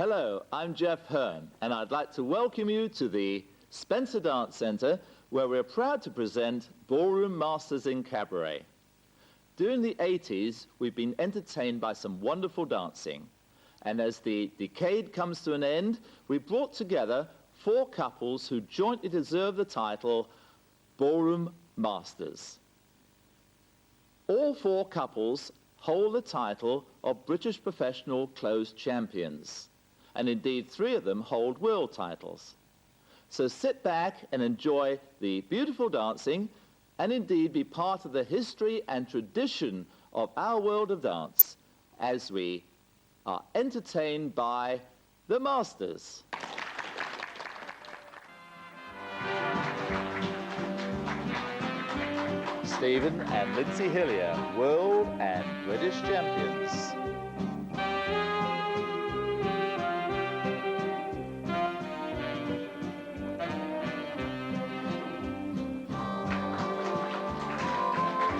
Hello, I'm Jeff Hearn, and I'd like to welcome you to the Spencer Dance Centre, where we're proud to present Ballroom Masters in Cabaret. During the 80s, we've been entertained by some wonderful dancing, and as the decade comes to an end, we brought together 4 couples who jointly deserve the title Ballroom Masters. All 4 couples hold the title of British Professional Closed Champions, and indeed 3 of them hold world titles. So sit back and enjoy the beautiful dancing, and indeed be part of the history and tradition of our world of dance as we are entertained by the Masters. Stephen and Lindsay Hillier, world and British champions.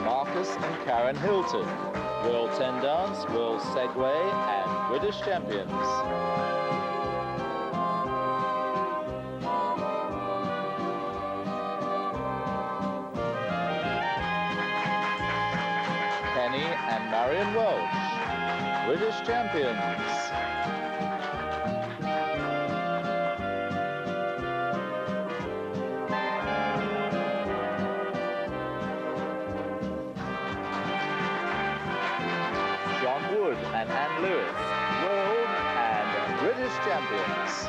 Marcus and Karen Hilton, World 10 Dance, World Segway and British champions. Penny and Marion Welch, British champions. And Anne Lewis, world and British champions.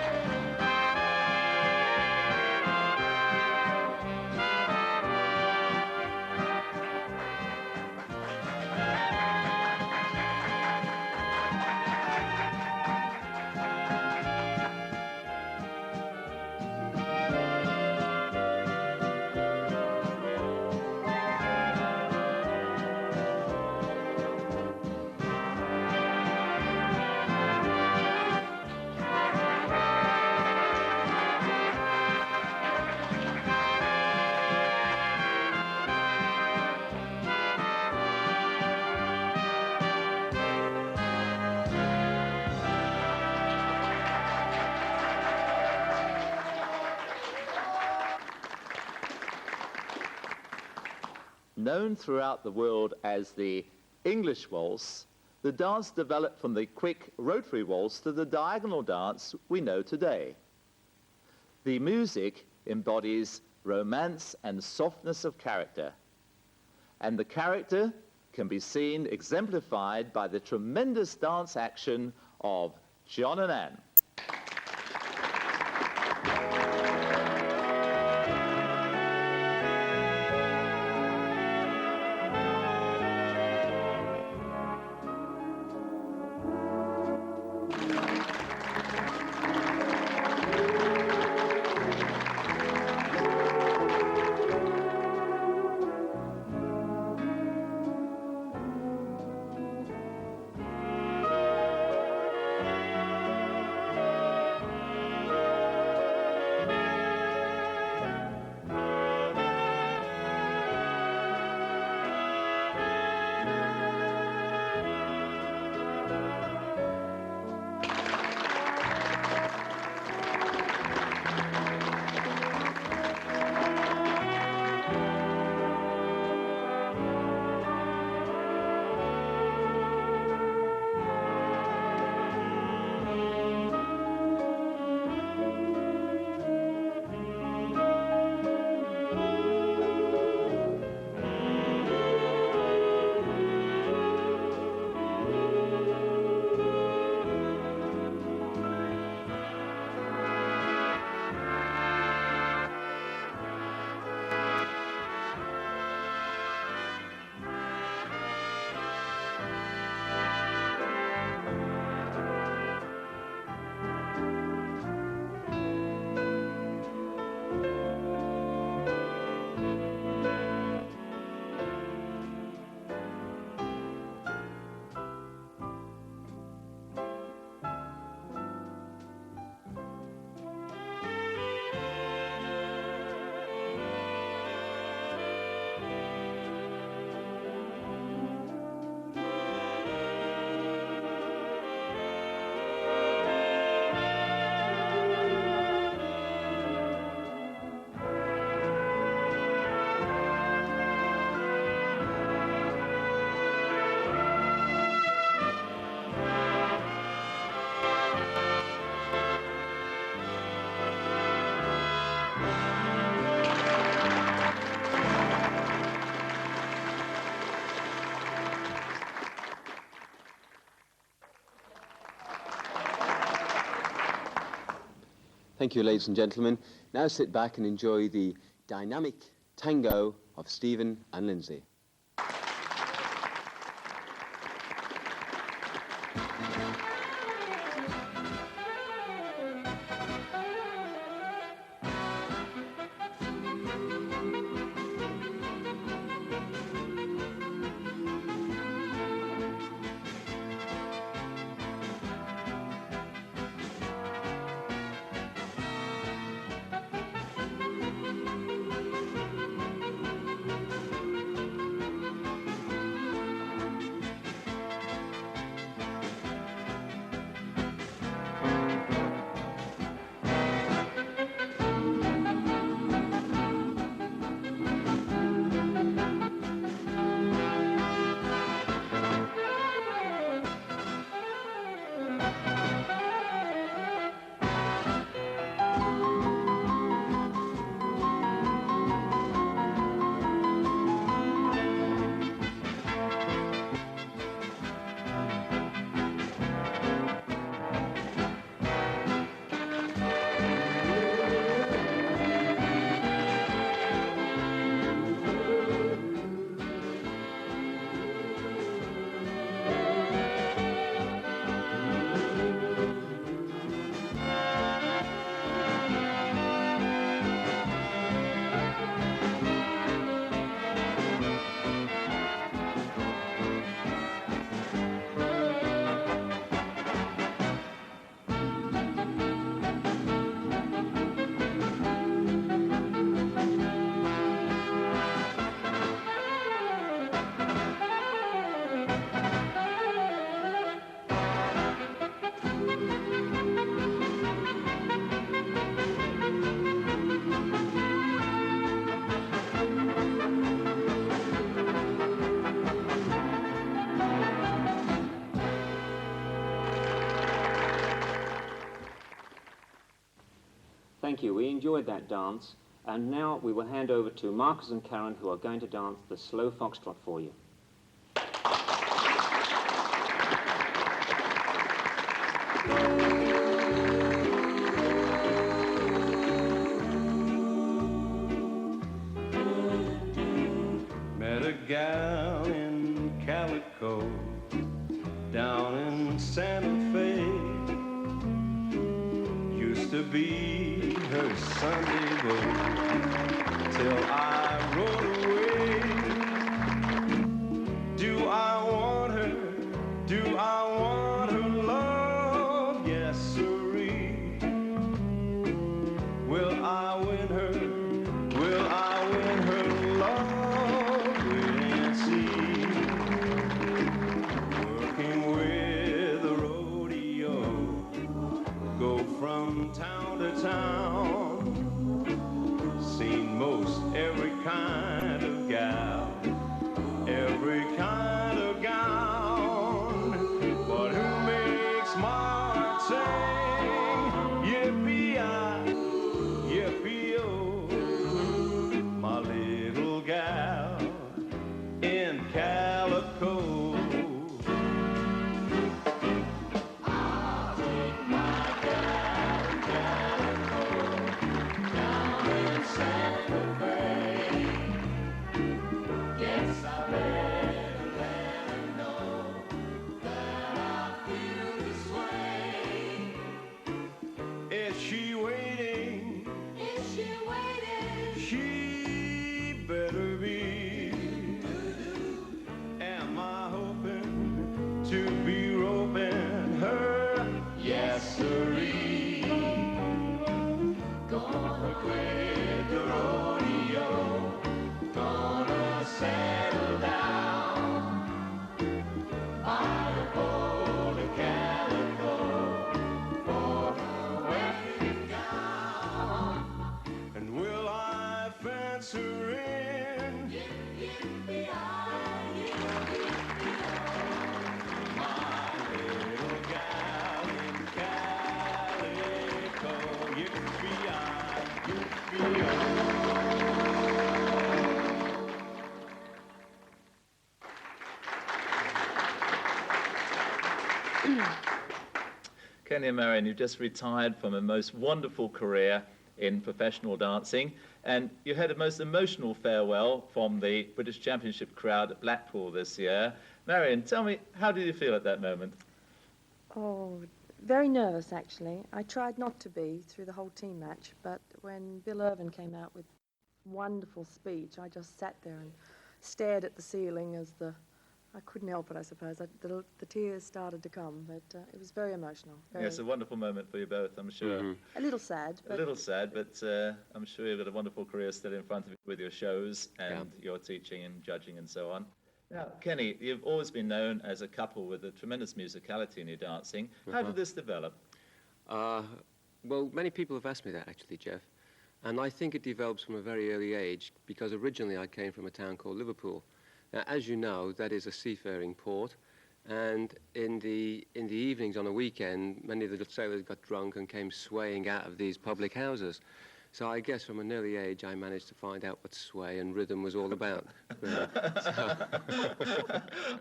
Known throughout the world as the English waltz, the dance developed from the quick rotary waltz to the diagonal dance we know today. The music embodies romance and softness of character, and the character can be seen exemplified by the tremendous dance action of John and Anne. Thank you, ladies and gentlemen. Now sit back and enjoy the dynamic tango of Stephen and Lindsay. Thank you. We enjoyed that dance. And now we will hand over to Marcus and Karen, who are going to dance the slow foxtrot for you. Met a gal in Calico down in Santa Fe. Used to be her Sunday boat till I rode away. Do I want her? Do I want her love? Yes, sirree. Will I win her? Will I win her love? Wait and see. Working with a rodeo, go from town to town. Seen most every kind of gal, every kind of gown. But who makes my heart sing? Yippee-I, yippee-oh, my little gal in Calico. Is she waiting? Is she waiting? She better be. Am I hoping to be roping her? Yes, sirree. Gonna quit the rodeo. Gonna settle down by the pole of Calico for a wedding gown. And will I fence her in? Yippee-I, yippee-I, my little gal in Calico. Yippee-I, yippee-I. Kenny and Marion, you've just retired from a most wonderful career in professional dancing, and you had a most emotional farewell from the British Championship crowd at Blackpool this year. Marion, tell me, how did you feel at that moment? Oh, very nervous, actually. I tried not to be through the whole team match, but when Bill Irvin came out with wonderful speech, I just sat there and stared at the ceiling as I couldn't help it, I suppose. The tears started to come, but it was very emotional. Yes, a wonderful moment for you both, I'm sure. A little sad. A little sad, but I'm sure you've got a wonderful career still in front of you with your shows and your teaching and judging and so on. Now, Kenny, you've always been known as a couple with a tremendous musicality in your dancing. How did this develop? Well, many people have asked me that, actually, Jeff. And I think it develops from a very early age, because originally I came from a town called Liverpool. Now, as you know, that is a seafaring port, and in the evenings on a weekend, many of the sailors got drunk and came swaying out of these public houses. So I guess from an early age, I managed to find out what sway and rhythm was all about.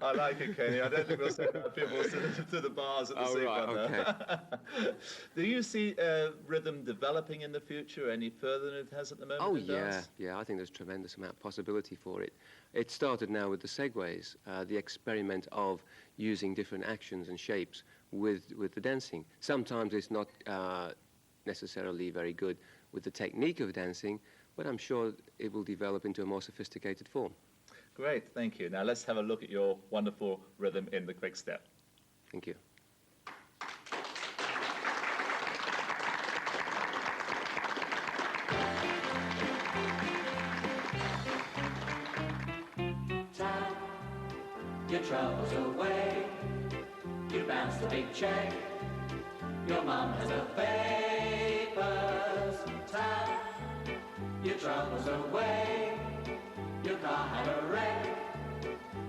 I like it, Kenny. I don't think we'll send our people to the bars at the seafront. Okay. Do you see rhythm developing in the future any further than it has at the moment? Oh, in dance? yeah. I think there's tremendous amount of possibility for it. It started now with the segues, the experiment of using different actions and shapes with the dancing. Sometimes it's not necessarily very good with the technique of dancing, but I'm sure it will develop into a more sophisticated form. Great, thank you. Now let's have a look at your wonderful rhythm in the quick step. Thank you. Tap your troubles away. You bounce the big check. Your mom has a papers. Tap your troubles away. Your car had a wreck.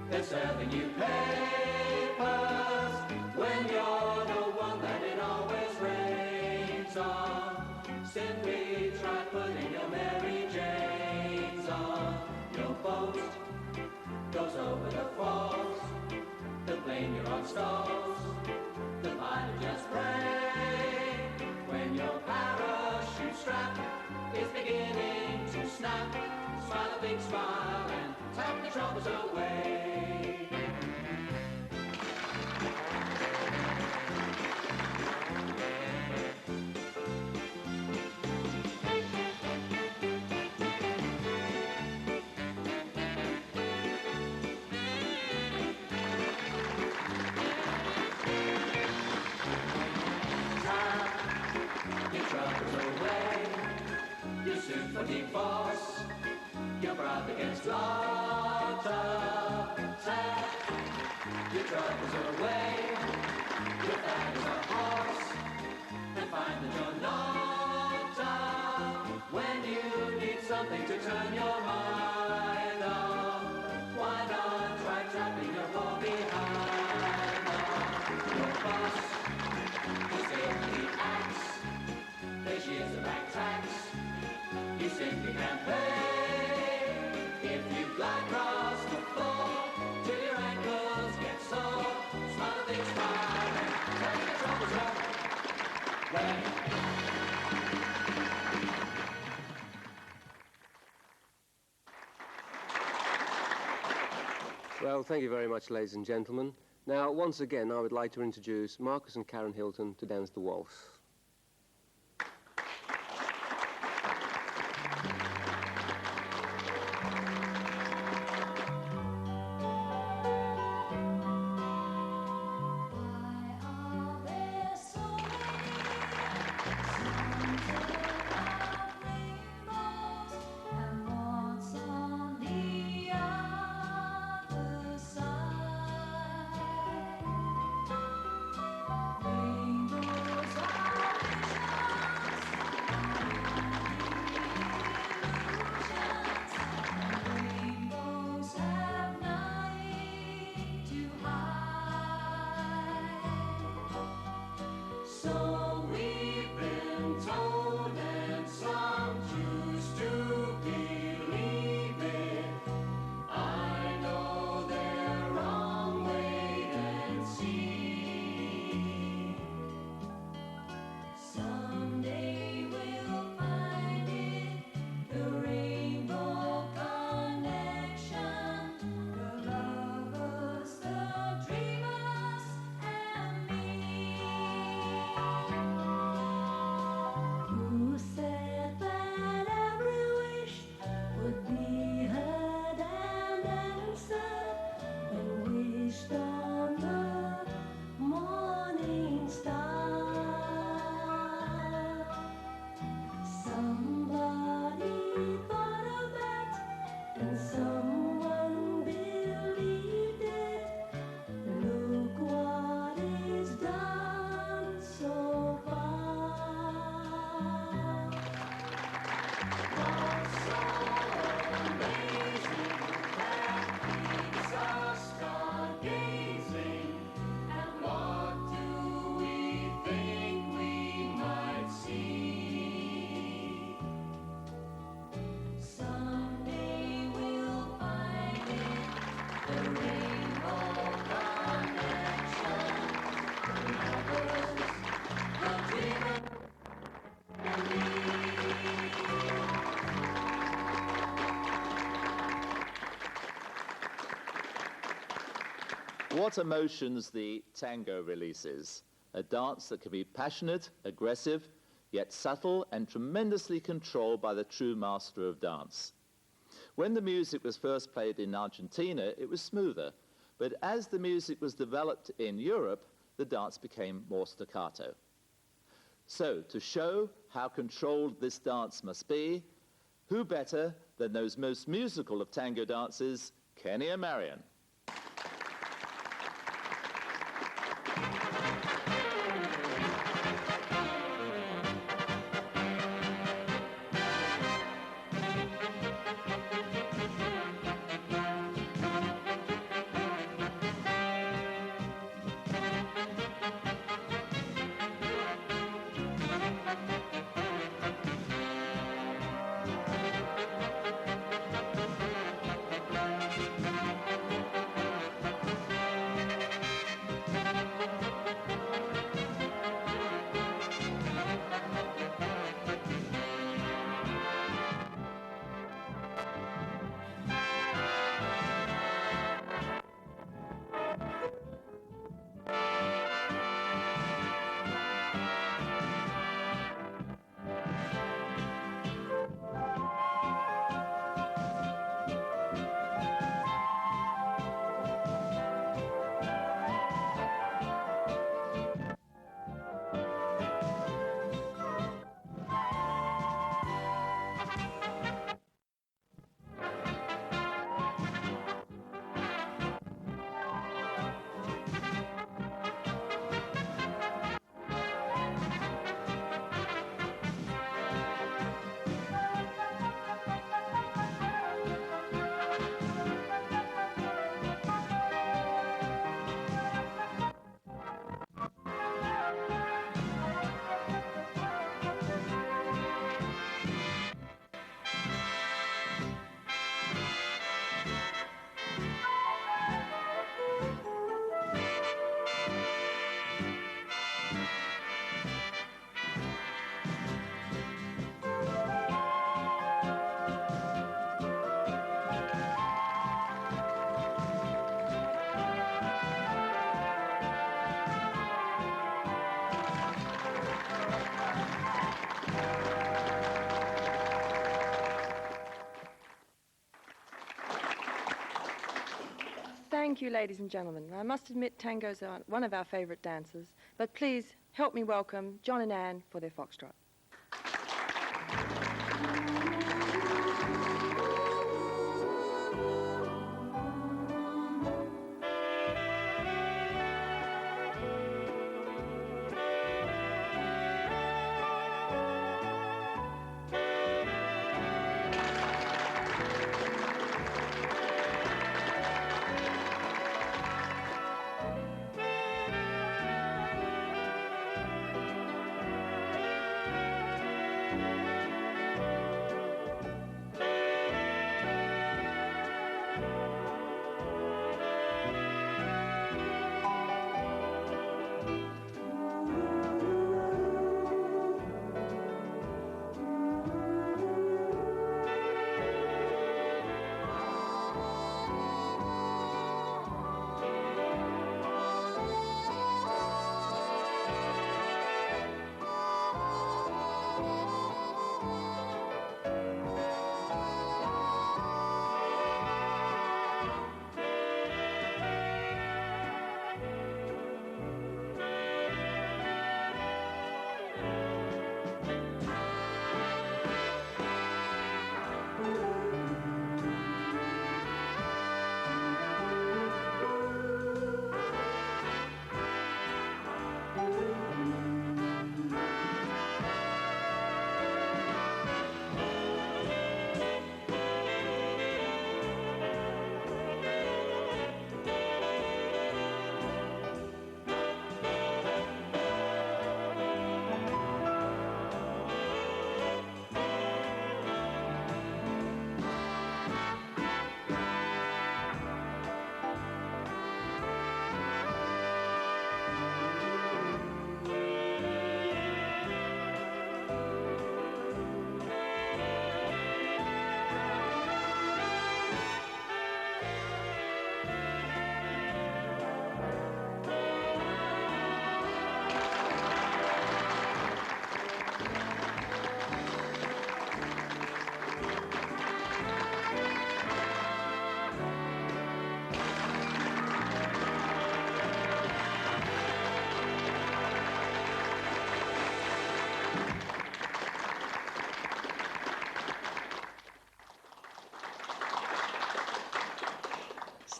They're serving you papers. When you're the one that it always rains on, simply try putting your Mary Janes on. Your boat goes over the falls. The plane you're on stalls. The pilot just pray. When your parachute strap is beginning to snap, smile a big smile and tap the troubles away. For divorce, your brother gets locked up. Tap your troubles away. Your dad is a horse, and find that you're knocked up. When you need something to turn your mind off, why not try tapping your ball behind off? Your boss was in the axe. There's years of back tax. You simply can't pay if you glide across the floor till your ankles get sore. Smile a big smile and tell your troubles away. Well, thank you very much, ladies and gentlemen. Now, once again, I would like to introduce Marcus and Karen Hilton to dance the waltz. Rainbows are What emotions the tango releases. A dance that can be passionate, aggressive, yet subtle and tremendously controlled by the true master of dance. When the music was first played in Argentina, it was smoother, but as the music was developed in Europe, the dance became more staccato. So, to show how controlled this dance must be, who better than those most musical of tango dancers, Kenny and Marion. Thank you, ladies and gentlemen. I must admit tangos are one of our favorite dances, but please help me welcome John and Anne for their foxtrot.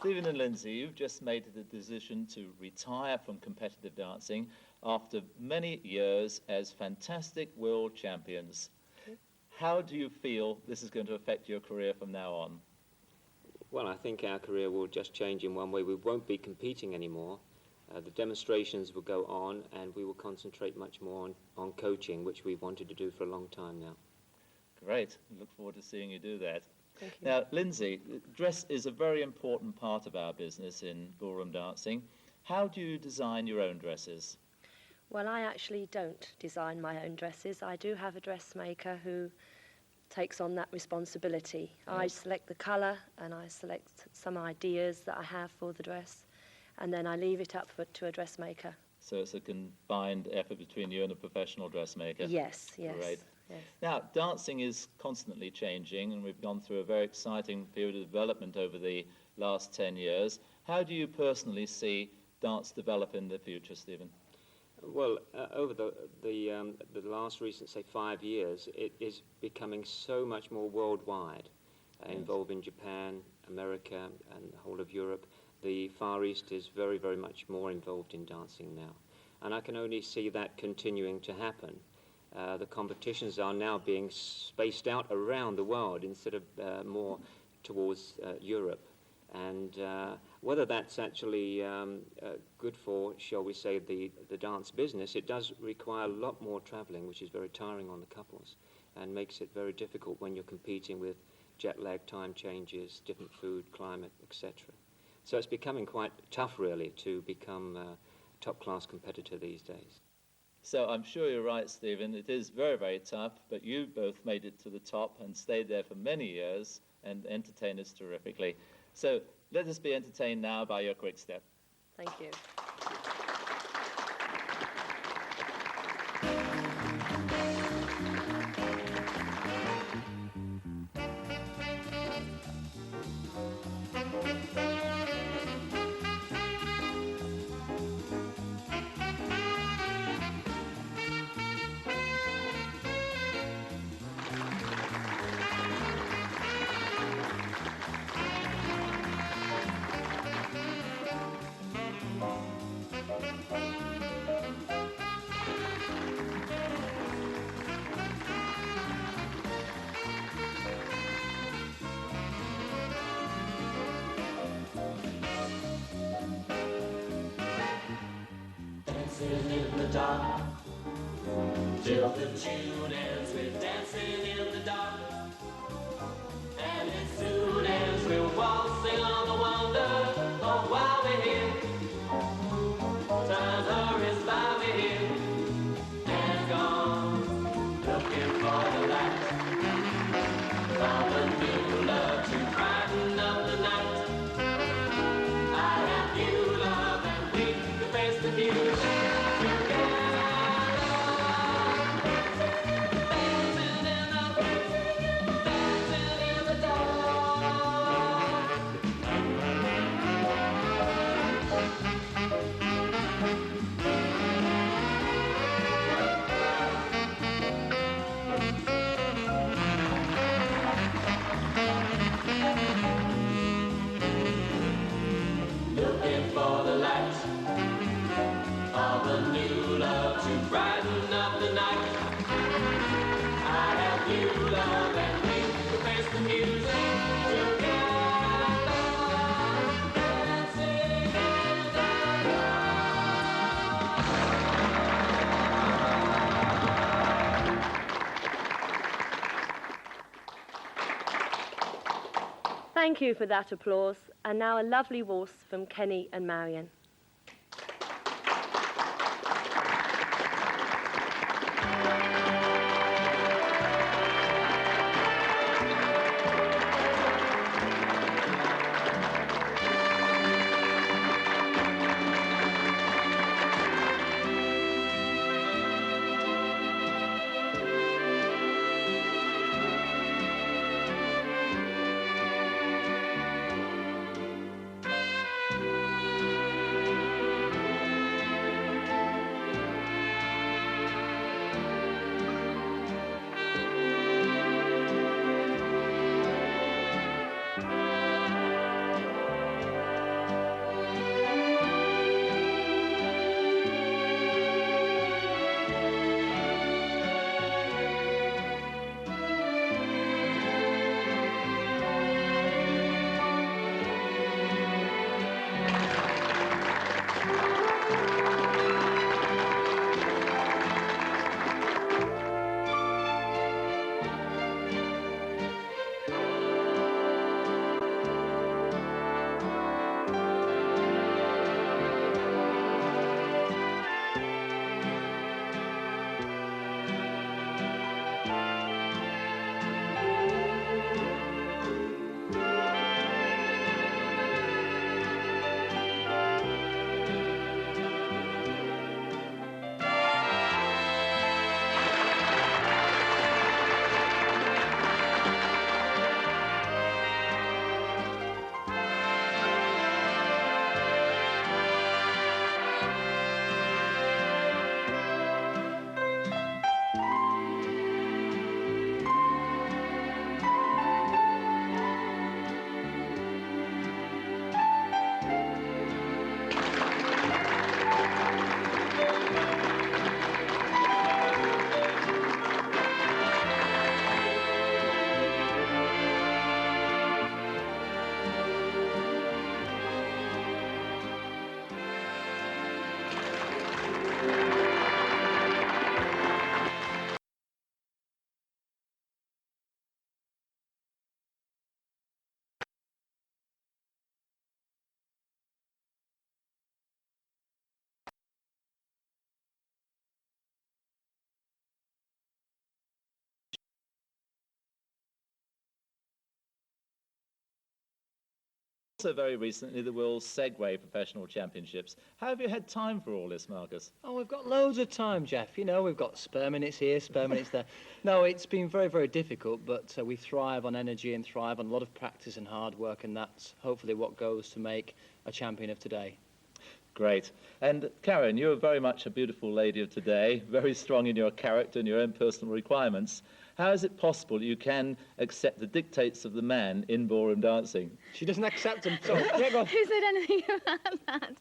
Stephen and Lindsay, you've just made the decision to retire from competitive dancing after many years as fantastic world champions. How do you feel this is going to affect your career from now on? Well, I think our career will just change in one way. We won't be competing anymore. The demonstrations will go on, and we will concentrate much more on coaching, which we've wanted to do for a long time now. Great. Look forward to seeing you do that. Thank you. Now, Lindsay, dress is a very important part of our business in ballroom dancing. How do you design your own dresses? Well, I actually don't design my own dresses. I do have a dressmaker who takes on that responsibility. I select the colour and I select some ideas that I have for the dress, and then I leave it up to a dressmaker. So it's a combined effort between you and a professional dressmaker? Yes, yes. Great. Yes. Now, dancing is constantly changing, and we've gone through a very exciting period of development over the last 10 years. How do you personally see dance develop in the future, Stephen? Well, over the last recent, say, 5 years, it is becoming so much more worldwide, involving Japan, America, and the whole of Europe. The Far East is very, very much more involved in dancing now. And I can only see that continuing to happen. The competitions are now being spaced out around the world instead of more towards Europe. And whether that's actually good for, shall we say, the dance business, it does require a lot more traveling, which is very tiring on the couples and makes it very difficult when you're competing with jet lag, time changes, different food, climate, etc. So it's becoming quite tough, really, to become a top-class competitor these days. So I'm sure you're right, Stephen. It is very, very tough, but you both made it to the top and stayed there for many years and entertained us terrifically. So let us be entertained now by your quick step. Thank you. In the dark, till the tune ends, we're dancing in the dark, and it soon ends, we're waltzing on the wonder of while we're here. Time hurries by, we're here and gone, looking for the light of a new love to brighten up the night. I have you, love, and we can face the future. Looking for the light of a new love to brighten up the night. I have you, love, and we will face the music together, dancing in the Thank Thank you for that applause. And now a lovely waltz from Kenny and Marion. Also very recently the World Segway Professional Championships. How have you had time for all this, Marcus? Oh, we've got loads of time, Jeff. You know, we've got spare minutes here, spare minutes there. No, it's been very, very difficult, but we thrive on energy and thrive on a lot of practice and hard work, and that's hopefully what goes to make a champion of today. Great. And Karen, you're very much a beautiful lady of today, very strong in your character and your own personal requirements. How is it possible you can accept the dictates of the man in ballroom dancing? She doesn't accept them. So, yeah, go on. Who said anything about that?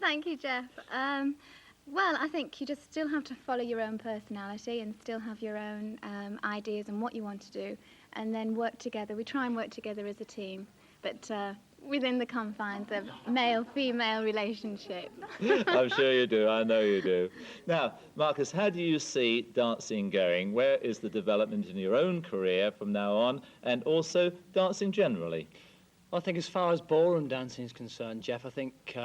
Thank you, Jeff. Well, I think you just still have to follow your own personality and still have your own ideas and what you want to do, and then work together. We try and work together as a team, but within the confines of male-female relationship. I'm sure you do. I know you do. Now, Marcus, how do you see dancing going? Where is the development in your own career from now on, and also dancing generally? Well, I think as far as ballroom dancing is concerned, Jeff, I think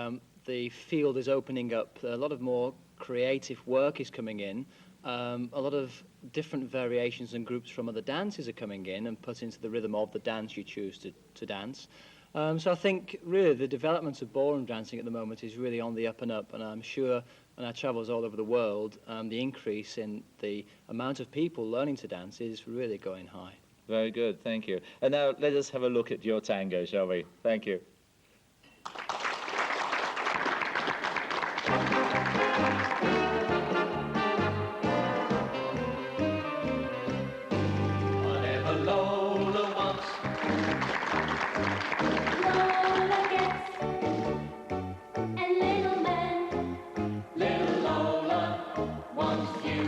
the field is opening up. A lot of more creative work is coming in. A lot of different variations and groups from other dances are coming in and put into the rhythm of the dance you choose to dance. So I think really the development of ballroom dancing at the moment is really on the up and up, and I'm sure when I travels all over the world, the increase in the amount of people learning to dance is really going high. Very good, thank you. And now let us have a look at your tango, shall we? Thank you. Whatever Lola wants, Lola gets. And little man, little Lola wants you.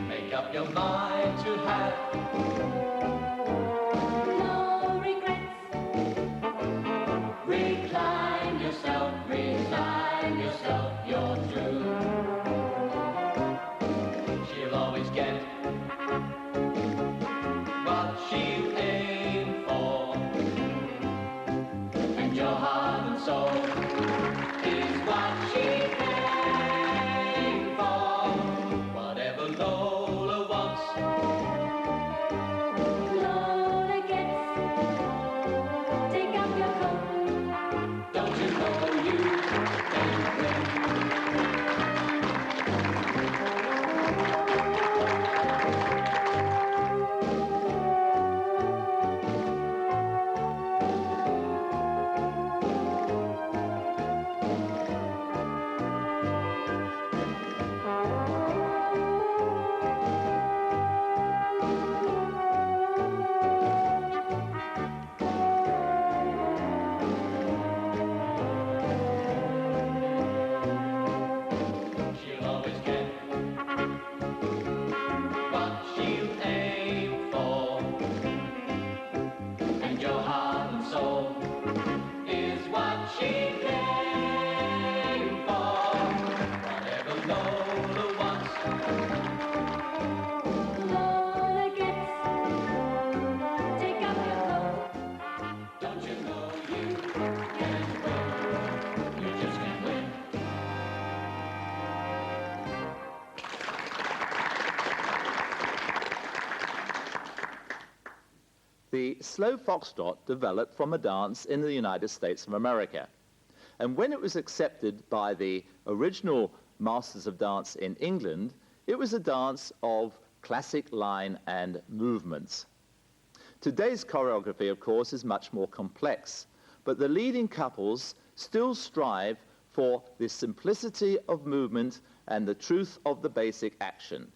Make up your mind to have no regrets. Recline yourself, resign yourself, you're through. She'll always get what she'll aim for, and your heart and soul is what she came for. Whatever Lola wants, Lola gets. Take off your coat, don't you know you can win? She'll always get what she'll aim for, and your heart and soul is what she came for. Whatever Lola wants, Lola gets. Take off your coat, don't you know you can't win? You just can't win. The slow foxtrot developed from a dance in the United States of America. And when it was accepted by the original masters of dance in England, it was a dance of classic line and movements. Today's choreography, of course, is much more complex, but the leading couples still strive for the simplicity of movement and the truth of the basic action.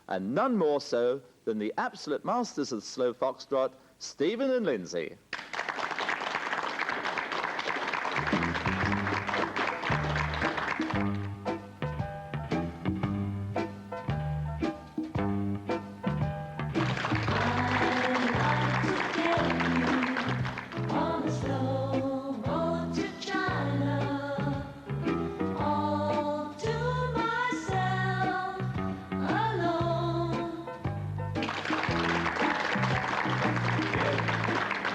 And none more so than the absolute masters of the slow foxtrot, Stephen and Lindsay. On the slow road to China, all to myself alone.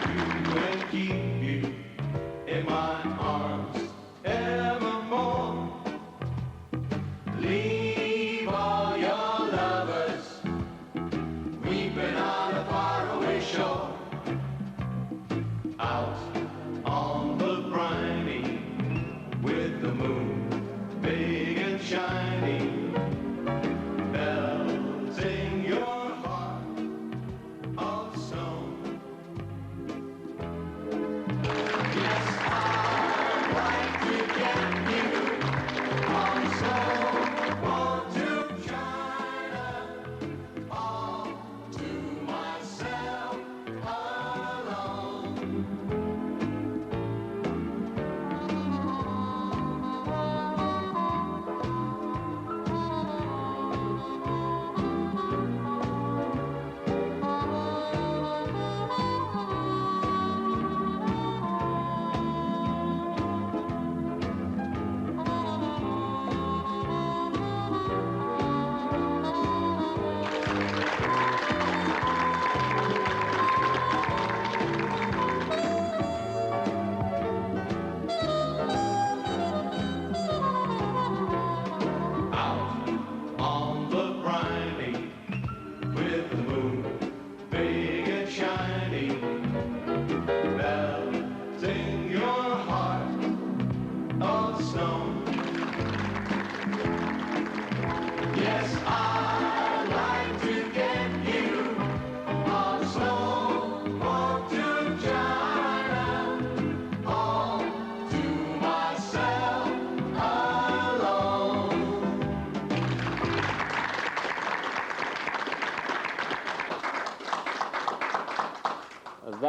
You will keep you in my arms evermore. Leave all your lovers weeping on a faraway shore.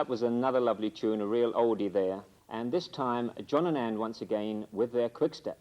that was another lovely tune, a real oldie there. And this time, John and Ann once again with their quick step.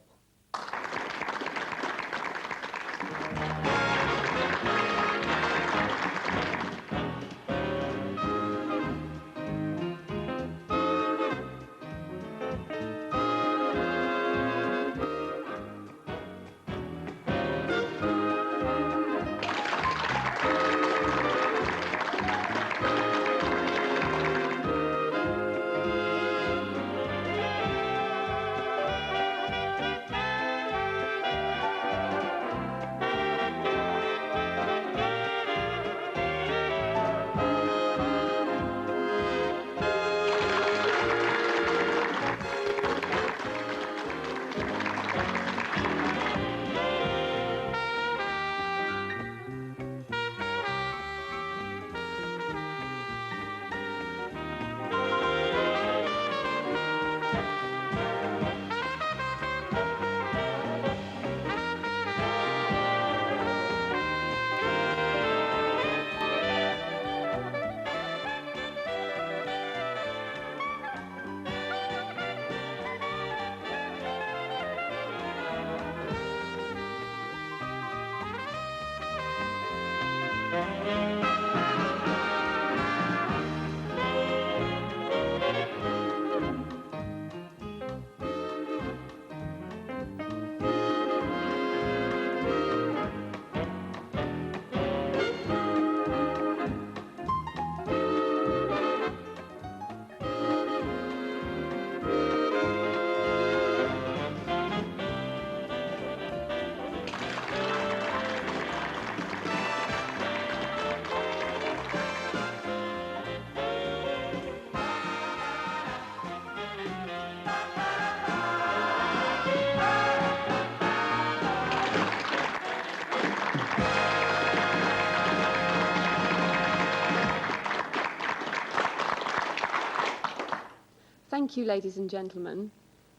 Thank you, ladies and gentlemen.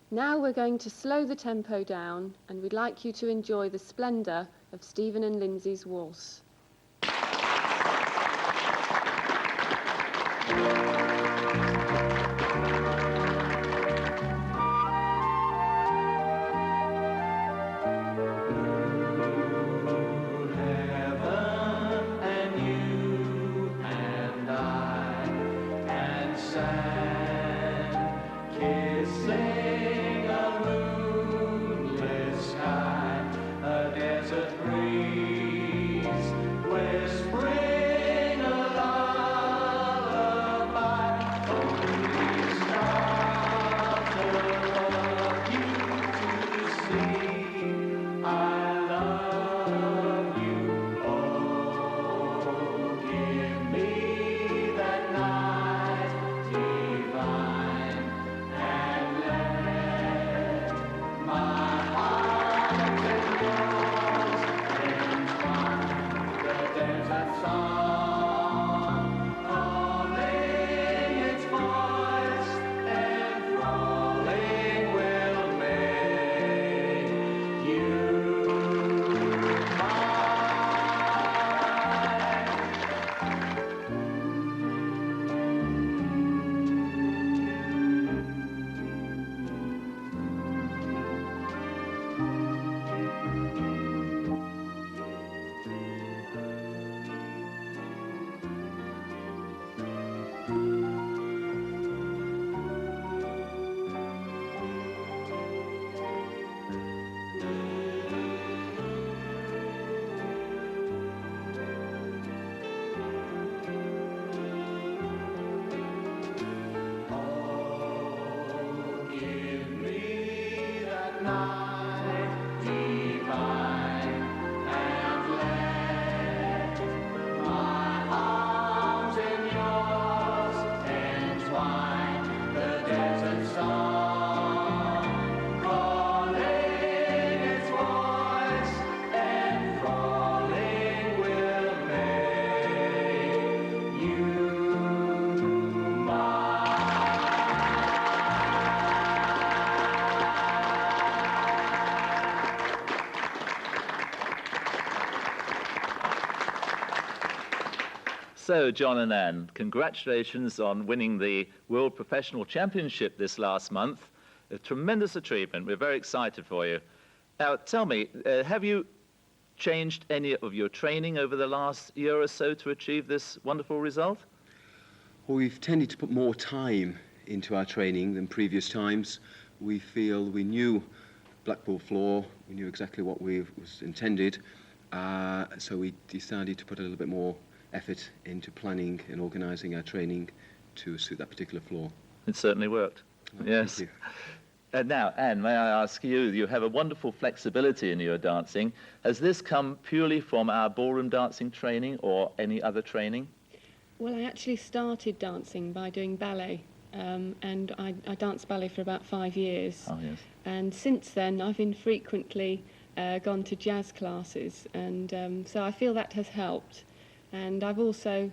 Now we're going to slow the tempo down, and we'd like you to enjoy the splendour of Stephen and Lindsay's waltz. Kissing a moonlit sky, a desert breeze whispering a lullaby. Only stars above you to see. I love you. Oh, give me that night divine. And let So, John and Anne, congratulations on winning the World Professional Championship this last month. A tremendous achievement. We're very excited for you. Now, tell me, have you changed any of your training over the last year or so to achieve this wonderful result? Well, we've tended to put more time into our training than previous times. We feel we knew blackboard floor, we knew exactly what was intended, so we decided to put a little bit more effort into planning and organising our training to suit that particular floor. It certainly worked. Yes. Thank you. And now, Anne, may I ask you, you have a wonderful flexibility in your dancing. Has this come purely from our ballroom dancing training or any other training? Well, I actually started dancing by doing ballet, and I danced ballet for about 5 years. Oh, yes. And since then, I've been frequently gone to jazz classes, and so I feel that has helped. And I've also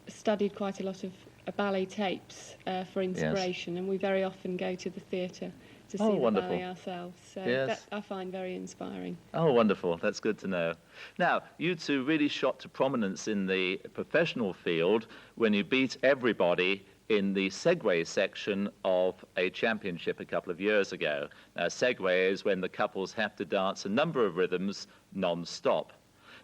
studied quite a lot of ballet tapes for inspiration, and we very often go to the theatre to see the wonderful. ballet ourselves. So Yes. that I find very inspiring. Oh, wonderful. That's good to know. Now, you two really shot to prominence in the professional field when you beat everybody in the Segway section of a championship a couple of years ago. Now, Segway is when the couples have to dance a number of rhythms non-stop.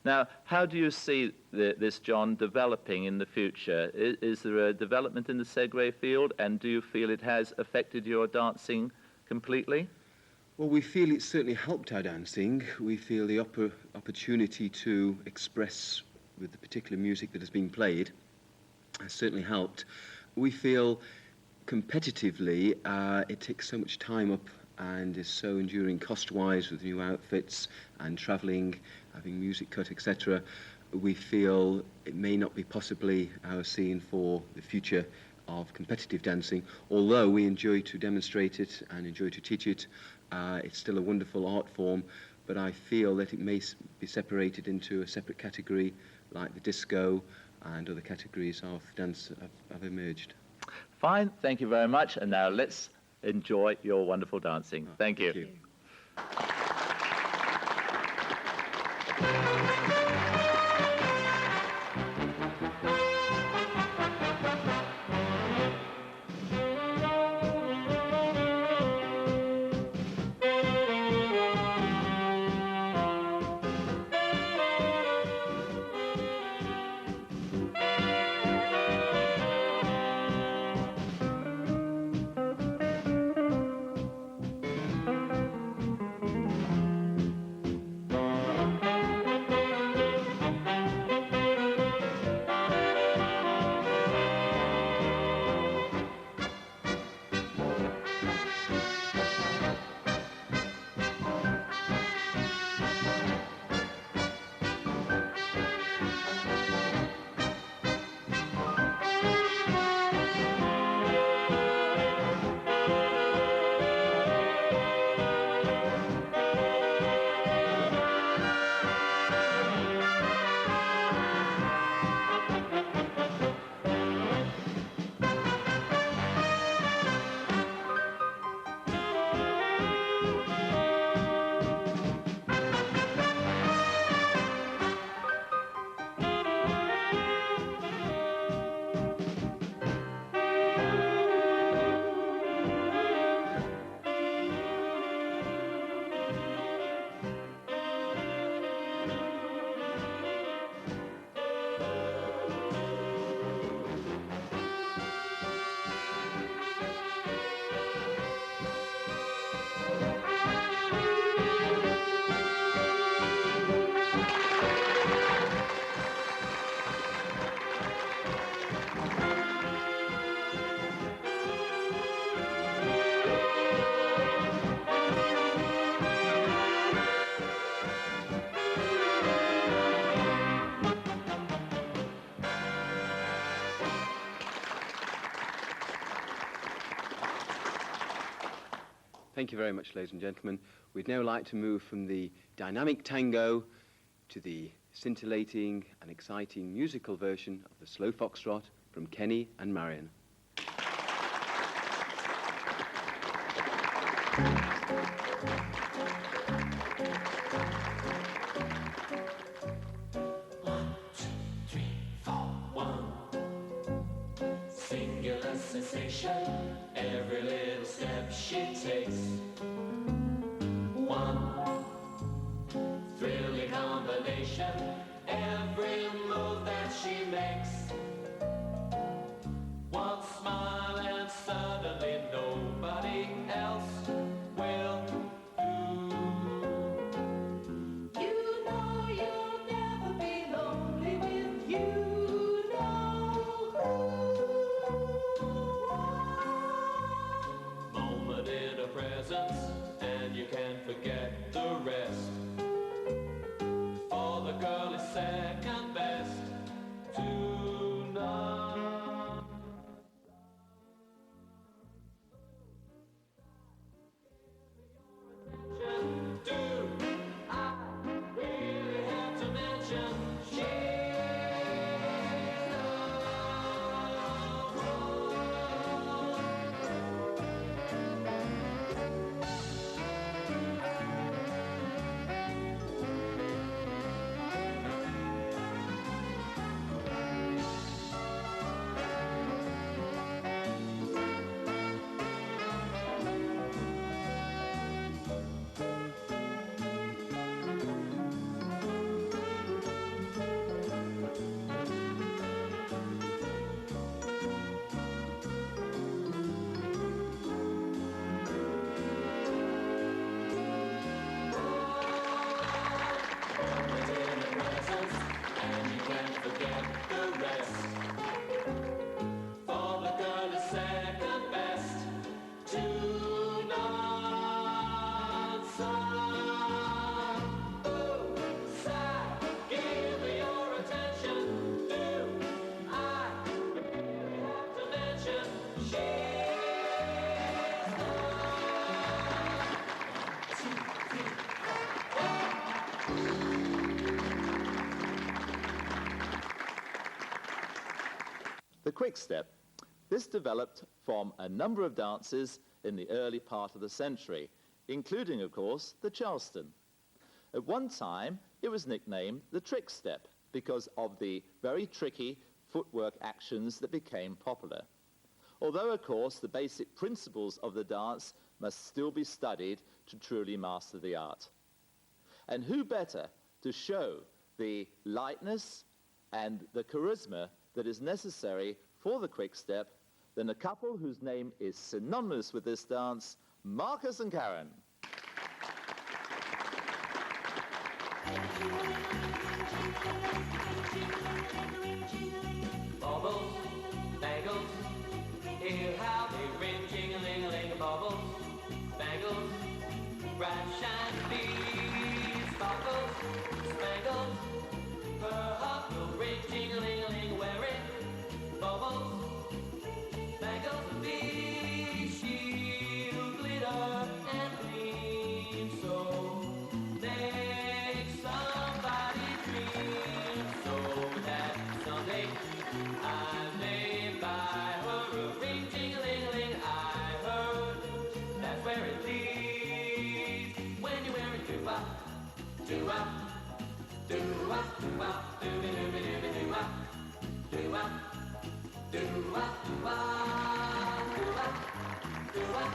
Now, how do you see this, John, developing in the future? Is there a development in the Segway field, and do you feel it has affected your dancing completely? Well, we feel it's certainly helped our dancing. We feel the opportunity to express with the particular music that has been played has certainly helped. We feel competitively it takes so much time up and is so enduring cost-wise with new outfits and travelling, having music cut, etc. We feel it may not be possibly our scene for the future of competitive dancing, although we enjoy to demonstrate it and enjoy to teach it. It's still a wonderful art form, but I feel that it may be separated into a separate category like the disco and other categories of dance have emerged. Fine, thank you very much. And now let's enjoy your wonderful dancing. Thank you. Thank you. Thank you very much, ladies and gentlemen. We'd now like to move from the dynamic tango to the scintillating and exciting musical version of the slow foxtrot from Kenny and Marion. One, two, three, four. every little step she takes. One thrilling combination, every move that she makes. One smile and suddenly nobody else will do. You know you'll never be lonely with you know who. Moment in her presence and you can't forget the rest. For the girl is second best to none. Do I really have to mention she's and you can't forget the rest. For the girl is second best to none. Sigh, ooh, sigh, give me your attention. Do I really have to mention she's The quick step. This developed from a number of dances in the early part of the century, including, of course, the Charleston. At one time, it was nicknamed the trick step because of the very tricky footwork actions that became popular. Although, of course, the basic principles of the dance must still be studied to truly master the art. And who better to show the lightness and the charisma that is necessary for the quick step than a couple whose name is synonymous with this dance, Marcus and Karen. baubles, bangles, hear how they ring, jing-a-ling-a-ling, baubles, bangles, bright shiny beads, sparkles, spangles, her heart will ring, jing-a-ling-a-ling, wearing baubles, bangles and beads, she'll glitter and gleam, so make somebody dream, so that someday I may buy her a ring, jing-a-ling-a-ling. I heard that's where it leads when you're wearing doo-wop, doo-wop, doo-wop, doo-wop, doo-be-doo-be-doo-be-doo-wop, doo-wop, doo-wop, doo-wop, doo-wop, doo-wop,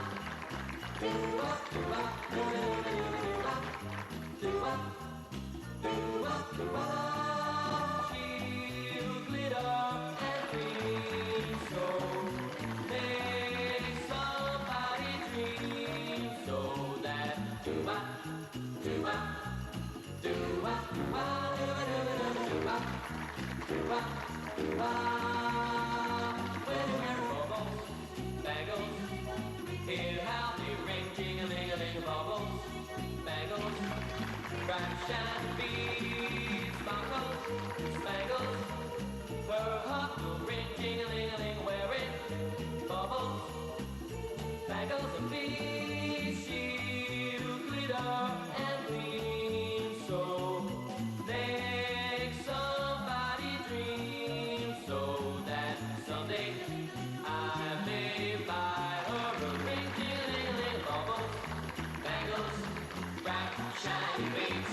doo-wop, doo-wop, doo-be-doo-be-doo-be-doo-wop, doo-wop, doo-wop, doo-wop. She'll glitter and gleam, so make somebody dream, so that doo-wop, doo-wop, doo-wop, doo-wop, doo-wop, doo-wop, doo-wop. When you wear baubles, bangles, hear how they ring, jing-a-ling-a-ling, baubles, bangles, bright shiny beads, sparkles, spangles, her heart will ring, jing-a-ling-a-ling, wearing baubles, bangles and beads, she'll glitter and gleam, so make somebody dream, so that someday I may buy her a ring, jing-a-ling-a-ling, baubles, bangles, bright shiny beads.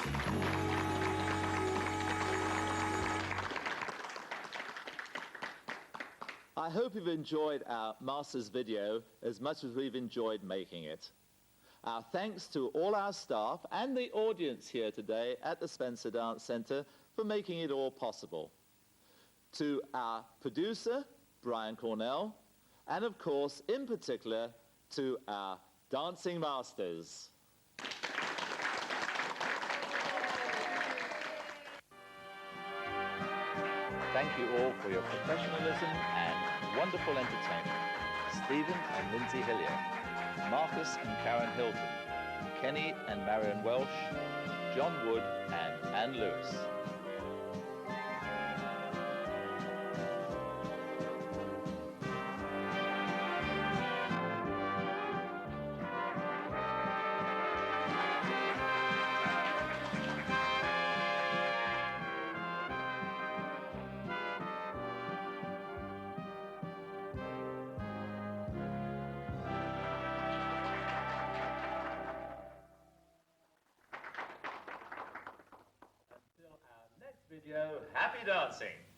I hope you've enjoyed our Masters video as much as we've enjoyed making it. Our thanks to all our staff and the audience here today at the Spencer Dance Centre for making it all possible. To our producer, Brian Cornell, and of course, in particular, to our dancing masters. Thank you all for your professionalism and wonderful entertainment. Stephen and Lindsay Hillier, Marcus and Karen Hilton, Kenny and Marion Welsh, John Wood and Anne Lewis. Until our next video, happy dancing!